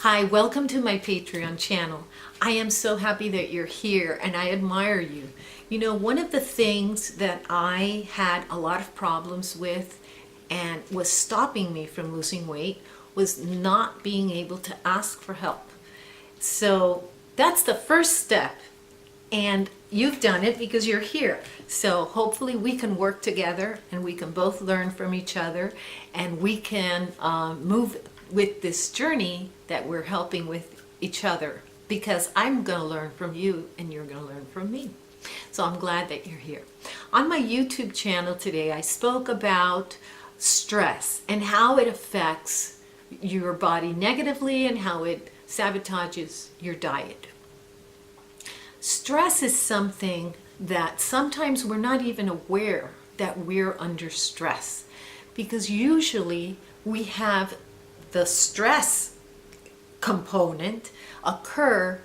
Hi, welcome to my Patreon channel. I am so happy that you're here and I admire you. You know, one of the things that I had a lot of problems with and was stopping me from losing weight was not being able to ask for help. So that's the first step. And you've done it because you're here. So hopefully we can work together and we can both learn from each other and we can move with this journey that we're helping with each other, because I'm going to learn from you and you're going to learn from me. So I'm glad that you're here. On my YouTube channel today, I spoke about stress and how it affects your body negatively and how it sabotages your diet. Stress is something that sometimes we're not even aware that we're under stress, because usually we have the stress component occur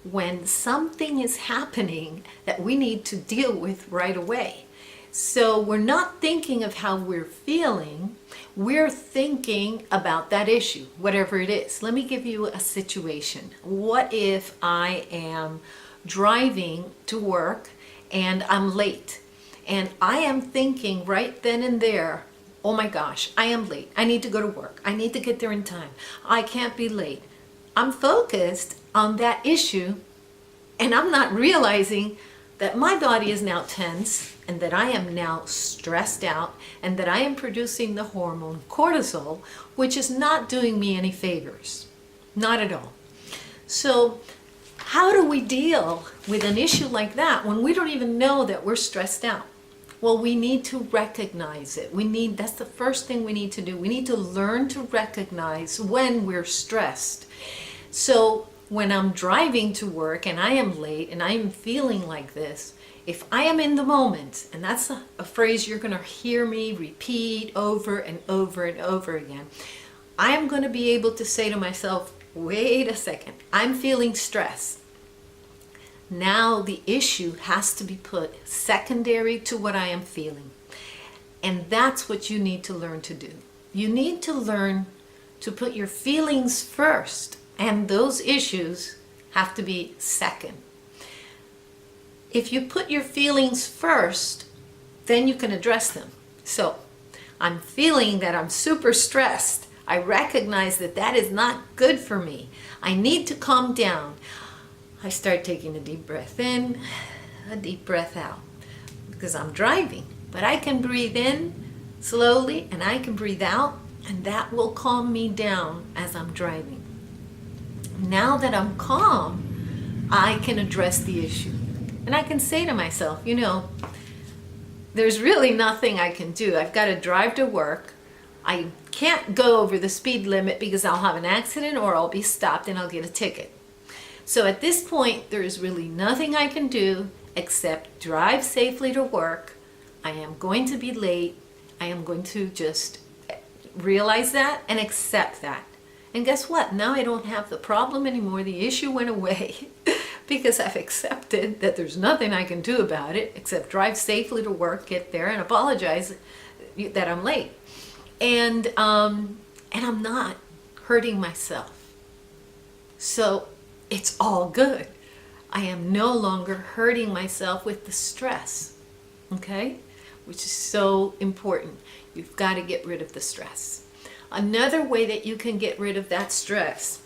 when something is happening that we need to deal with right away. So we're not thinking of how we're feeling, we're thinking about that issue, whatever it is. Let me give you a situation. What if I am driving to work and I'm late, and I am thinking right then and there, oh my gosh, I am late. I need to go to work. I need to get there in time. I can't be late. I'm focused on that issue and I'm not realizing that my body is now tense and that I am now stressed out and that I am producing the hormone cortisol, which is not doing me any favors. Not at all. So how do we deal with an issue like that when we don't even know that we're stressed out? Well, we need to recognize it. That's the first thing we need to do. We need to learn to recognize when we're stressed. So when I'm driving to work and I am late and I am feeling like this, if I am in the moment, and that's a phrase you're going to hear me repeat over and over and over again, I am going to be able to say to myself, wait a second, I'm feeling stress. Now the issue has to be put secondary to what I am feeling. And that's what you need to learn to do. You need to learn to put your feelings first, and those issues have to be second. If you put your feelings first, then you can address them. So I'm feeling that I'm super stressed. I recognize that that is not good for me. I need to calm down. I start taking a deep breath in, a deep breath out, because I'm driving. But I can breathe in slowly and I can breathe out, and that will calm me down as I'm driving. Now that I'm calm, I can address the issue. And I can say to myself, you know, there's really nothing I can do. I've got to drive to work. I can't go over the speed limit because I'll have an accident or I'll be stopped and I'll get a ticket. So at this point, there is really nothing I can do except drive safely to work. I am going to be late. I am going to just realize that and accept that. And guess what? Now I don't have the problem anymore. The issue went away because I've accepted that there's nothing I can do about it except drive safely to work, get there, and apologize that I'm late. And I'm not hurting myself. So it's all good. I am no longer hurting myself with the stress, okay? Which is so important. You've got to get rid of the stress. Another way that you can get rid of that stress,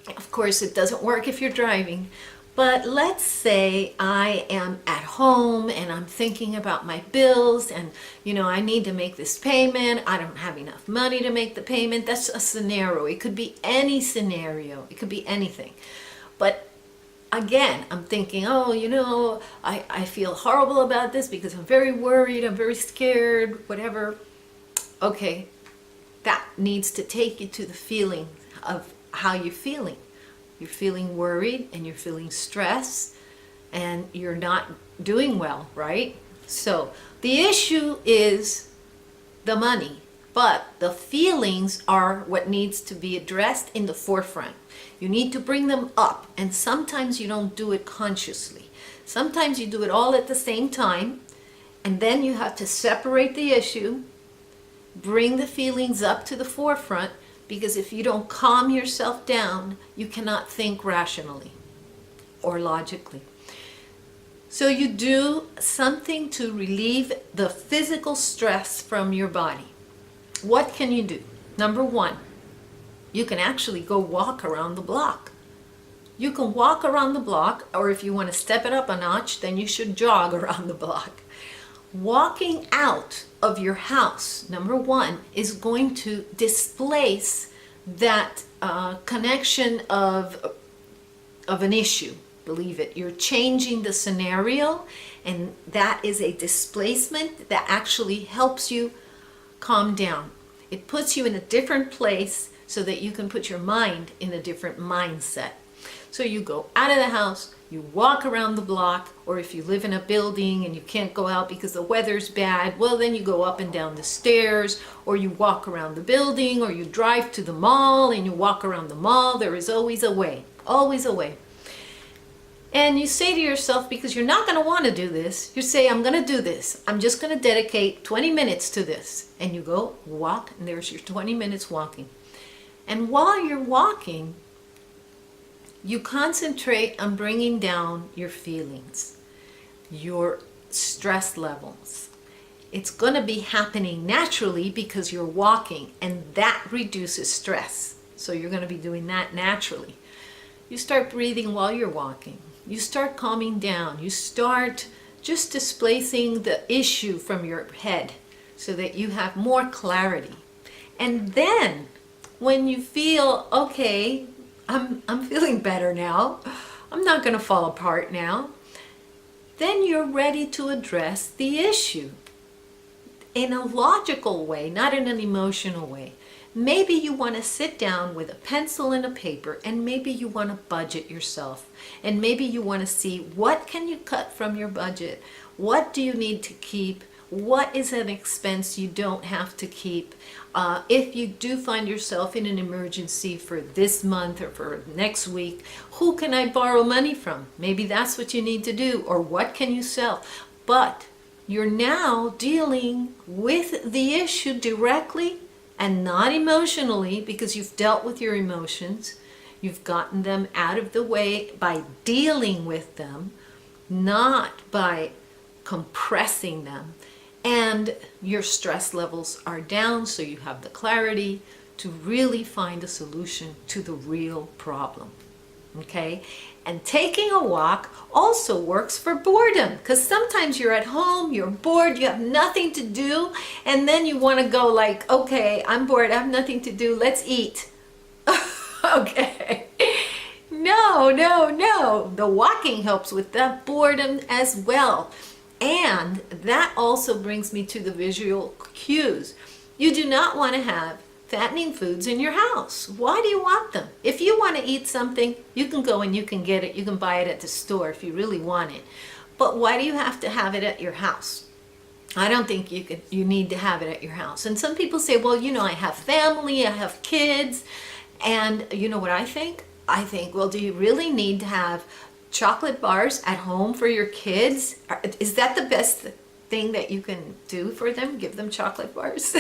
of course, it doesn't work if you're driving, but let's say I am at home and I'm thinking about my bills and, you know, I need to make this payment. I don't have enough money to make the payment. That's a scenario. It could be any scenario. It could be anything. But again, I'm thinking, oh, you know, I feel horrible about this because I'm very worried, I'm very scared, whatever. Okay, that needs to take you to the feeling of how you're feeling. You're feeling worried and you're feeling stressed and you're not doing well, right? So the issue is the money, but the feelings are what needs to be addressed in the forefront. You need to bring them up, and sometimes you don't do it consciously. Sometimes you do it all at the same time, and then you have to separate the issue, bring the feelings up to the forefront, because if you don't calm yourself down, you cannot think rationally or logically. So you do something to relieve the physical stress from your body. What can you do? Number one, you can actually go walk around the block. You can walk around the block, or if you want to step it up a notch, then you should jog around the block. Walking out of your house, number one, is going to displace that connection of an issue. Believe it, you're changing the scenario, and that is a displacement that actually helps you calm down. It puts you in a different place so that you can put your mind in a different mindset. So you go out of the house, you walk around the block, or if you live in a building and you can't go out because the weather's bad, well, then you go up and down the stairs, or you walk around the building, or you drive to the mall and you walk around the mall. There is always a way, always a way. And you say to yourself, because you're not going to want to do this, you say, I'm going to do this. I'm just going to dedicate 20 minutes to this. And you go walk, and there's your 20 minutes walking. And while you're walking, you concentrate on bringing down your feelings, your stress levels. It's going to be happening naturally because you're walking, and that reduces stress. So you're going to be doing that naturally. You start breathing while you're walking. You start calming down. You start just displacing the issue from your head so that you have more clarity. And then when you feel, okay, I'm feeling better now, I'm not going to fall apart now, then you're ready to address the issue in a logical way, not in an emotional way. Maybe you want to sit down with a pencil and a paper, and maybe you want to budget yourself, and maybe you want to see what can you cut from your budget, what do you need to keep, what is an expense you don't have to keep. If you do find yourself in an emergency for this month or for next week, who can I borrow money from? Maybe that's what you need to do, or what can you sell? But you're now dealing with the issue directly and not emotionally, because you've dealt with your emotions. You've gotten them out of the way by dealing with them, not by compressing them. And your stress levels are down, so you have the clarity to really find a solution to the real problem. Okay? And taking a walk also works for boredom, because sometimes you're at home, you're bored, you have nothing to do, and then you want to go like, okay, I'm bored, I have nothing to do, let's eat. Okay. No. The walking helps with that boredom as well. And that also brings me to the visual cues. You do not want to have fattening foods in your house. Why do you want them? If you want to eat something, you can go and you can get it. You can buy it at the store if you really want it. But why do you have to have it at your house? I don't think you need to have it at your house. And some people say, well, I have family, I have kids. And you know what I think? I think, well, do you really need to have chocolate bars at home for your kids? Is that the best thing that you can do for them? Give them chocolate bars?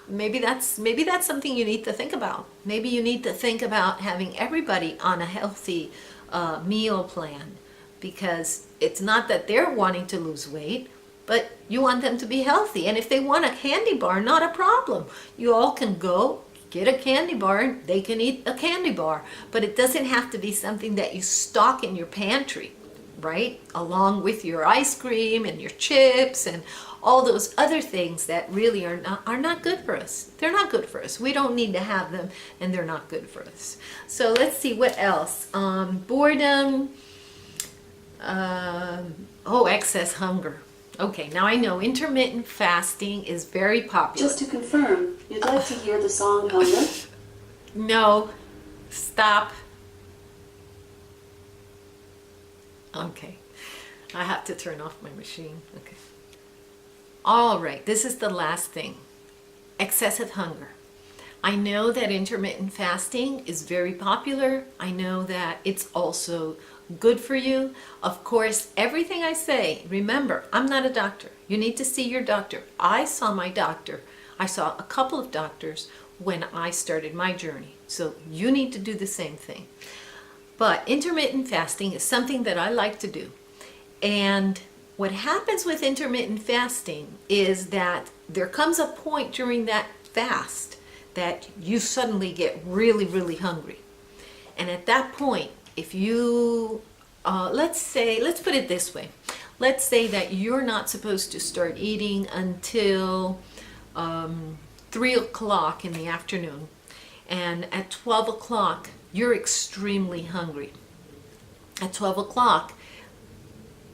Maybe that's something you need to think about. Maybe you need to think about having everybody on a healthy meal plan, because it's not that they're wanting to lose weight, but you want them to be healthy. And if they want a candy bar, not a problem. You all can go get a candy bar, they can eat a candy bar, but it doesn't have to be something that you stock in your pantry, right? Along with your ice cream and your chips and all those other things that really are not good for us. They're not good for us. We don't need to have them, and they're not good for us. So let's see what else. Boredom. Excess hunger. Okay, now I know intermittent fasting is very popular. Just to confirm, you'd like to hear the song Hunger? No, stop. Okay, I have to turn off my machine. Okay. All right, this is the last thing. Excessive hunger. I know that intermittent fasting is very popular. I know that it's also good for you. Of course, everything I say, remember, I'm not a doctor. You need to see your doctor. I saw my doctor. I saw a couple of doctors when I started my journey. So you need to do the same thing. But intermittent fasting is something that I like to do. And what happens with intermittent fasting is that there comes a point during that fast that you suddenly get really, really hungry. And at that point, if you, let's put it this way. Let's say that you're not supposed to start eating until 3 o'clock in the afternoon. And at 12 o'clock, you're extremely hungry. At 12 o'clock,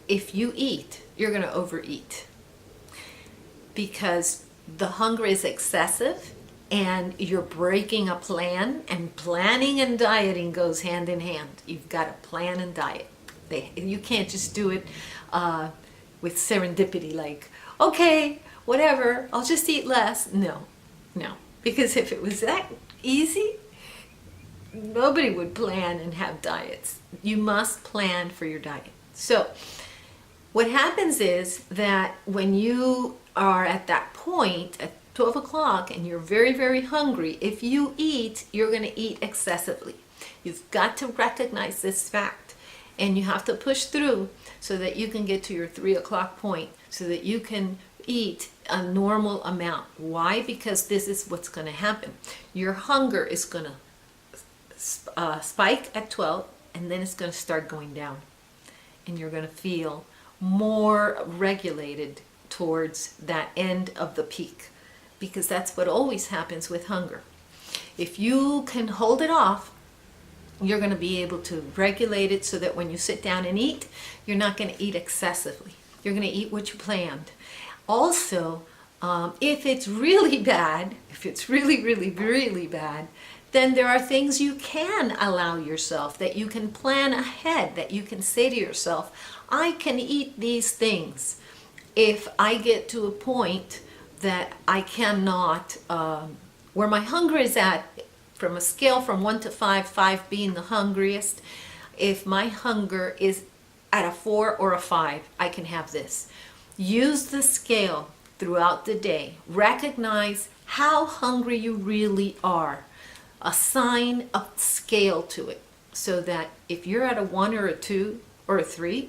if you eat, you're going to overeat. Because the hunger is excessive and you're breaking a plan, and planning and dieting goes hand in hand. You've got to plan and diet. You can't just do it with serendipity, like, okay, whatever, I'll just eat less. No. Because if it was that easy, nobody would plan and have diets. You must plan for your diet. So what happens is that when you are at that point at 12 o'clock and you're very, very hungry, if you eat, you're going to eat excessively. You've got to recognize this fact, and you have to push through so that you can get to your 3 o'clock point, so that you can eat a normal amount. Why? Because this is what's going to happen. Your hunger is going to spike at 12, and then it's going to start going down, and you're going to feel more regulated towards that end of the peak, because that's what always happens with hunger. If you can hold it off, you're going to be able to regulate it so that when you sit down and eat, you're not going to eat excessively. You're going to eat what you planned. Also, if it's really bad, if it's really, really, really bad, then there are things you can allow yourself, that you can plan ahead, that you can say to yourself, I can eat these things if I get to a point that I cannot, where my hunger is at, from a scale from 1 to 5, 5 being the hungriest. If my hunger is at a 4 or a 5, I can have this. Use the scale throughout the day. Recognize how hungry you really are. Assign a scale to it, so that if you're at a 1 or a 2 or a 3,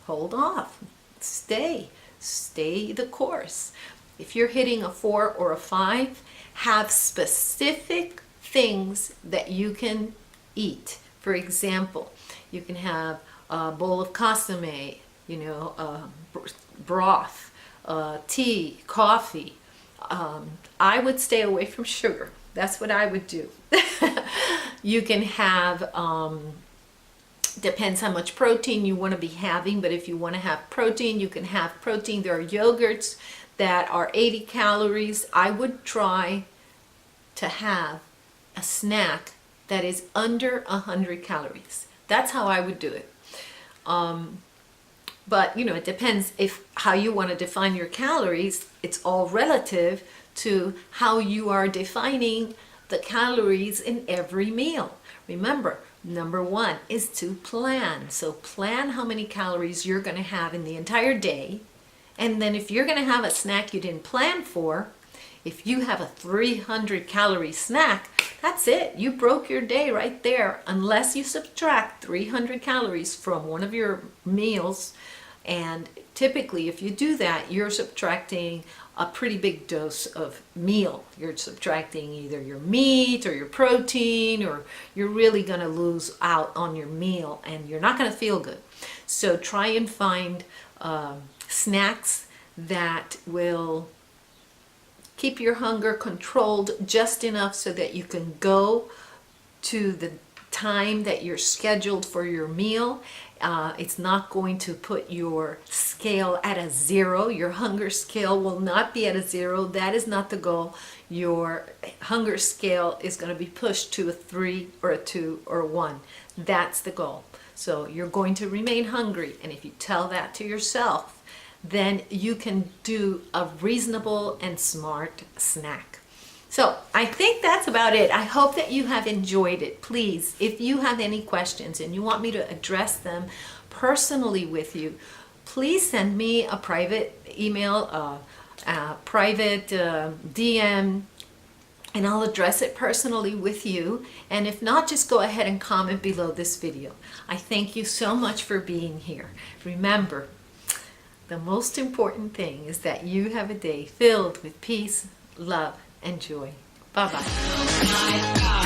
hold off. Stay the course. If you're hitting a 4 or a 5, have specific things that you can eat. For example, you can have a bowl of consomme, broth, tea, coffee. I would stay away from sugar. That's what I would do. You can have, depends how much protein you want to be having, but if you want to have protein, you can have protein. There are yogurts that are 80 calories. I would try to have a snack that is under 100 calories. That's how I would do it. But it depends how you want to define your calories. It's all relative to how you are defining the calories in every meal. Remember, number 1 is to plan. So plan how many calories you're going to have in the entire day. And then if you're going to have a snack you didn't plan for, if you have a 300 calorie snack, that's it. You broke your day right there, unless you subtract 300 calories from one of your meals. And typically, if you do that, you're subtracting a pretty big dose of meal. You're subtracting either your meat or your protein, or you're really going to lose out on your meal, and you're not going to feel good. So try and find snacks that will keep your hunger controlled just enough so that you can go to the time that you're scheduled for your meal. It's not going to put your scale at a 0. Your hunger scale will not be at a 0. That is not the goal. Your hunger scale is going to be pushed to a 3 or a 2 or a 1. That's the goal. So you're going to remain hungry, and if you tell that to yourself, then you can do a reasonable and smart snack. So I think that's about it. I hope that you have enjoyed it. Please, if you have any questions and you want me to address them personally with you, please send me a private email, a private DM, and I'll address it personally with you. And if not, just go ahead and comment below this video. I thank you so much for being here. Remember, the most important thing is that you have a day filled with peace, love, and joy. Bye-bye.